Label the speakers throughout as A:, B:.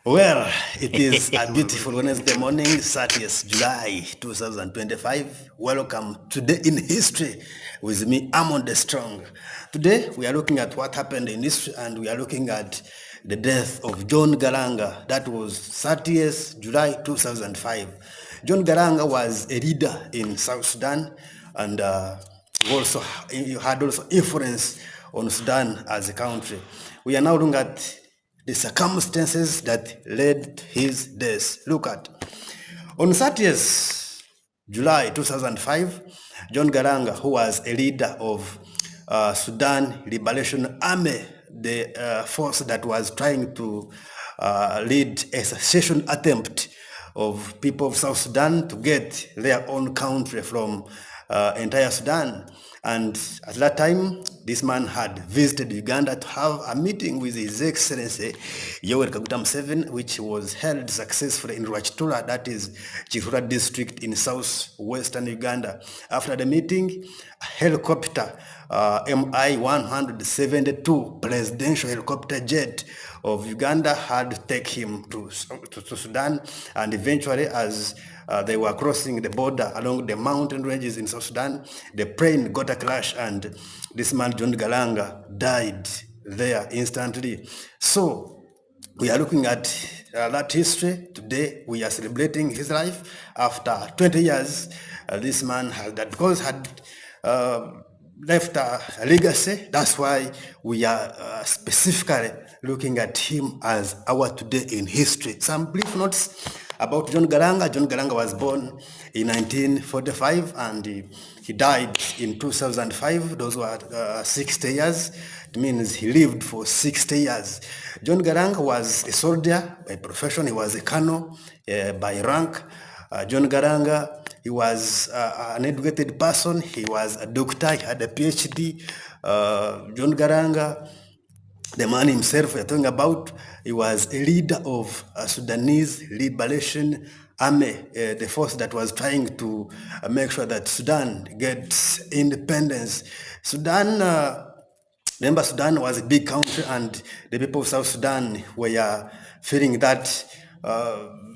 A: Well, it is a beautiful Wednesday morning, 30th July 2025. Welcome today in history with me, Amon the Strong. Today we are looking at what happened in history, and we are looking at the death of John Galanga. That was 30th July 2005. John Galanga was a leader in South Sudan, and he had also influence on Sudan as a country. We are now looking at the circumstances that led to his death. Look at. On 30th July 2005, John Galanga, who was a leader of Sudan Liberation Army, the force that was trying to lead a secession attempt of people of South Sudan to get their own country from entire Sudan. And at that time, this man had visited Uganda to have a meeting with His Excellency Yoweri Kaguta Museveni, which was held successfully in Rwachitura, that is Chifura district in southwestern Uganda. After the meeting, a helicopter, MI-172 presidential helicopter jet of Uganda had to take him to Sudan, and eventually as they were crossing the border along the mountain ranges in South Sudan, the plane got a crash and this man John Galanga died there instantly. So we are looking at that history. Today we are celebrating his life after 20 years. This man had left a legacy. That's why we are specifically looking at him as our today in history. Some brief notes about John Galanga. John Galanga was born in 1945 and he died in 2005. Those were 60 years. It means he lived for 60 years. John Galanga was a soldier by profession. He was a colonel by rank. John Galanga, he was an educated person. He was a doctor. He had a PhD. John Galanga, the man himself we're talking about, he was a leader of Sudanese Liberation Army, the force that was trying to make sure that Sudan gets independence. Remember, Sudan was a big country, and the people of South Sudan were feeling that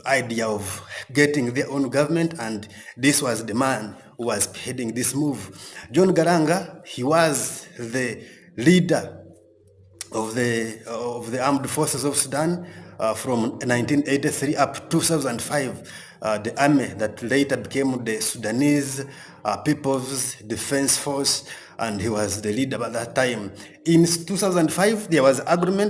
A: idea of getting their own government, and this was the man who was heading this move. John Galanga, he was the leader of the armed forces of Sudan from 1983 up to 2005, the army that later became the Sudanese People's Defense Force, and he was the leader at that time. In 2005, there was agreement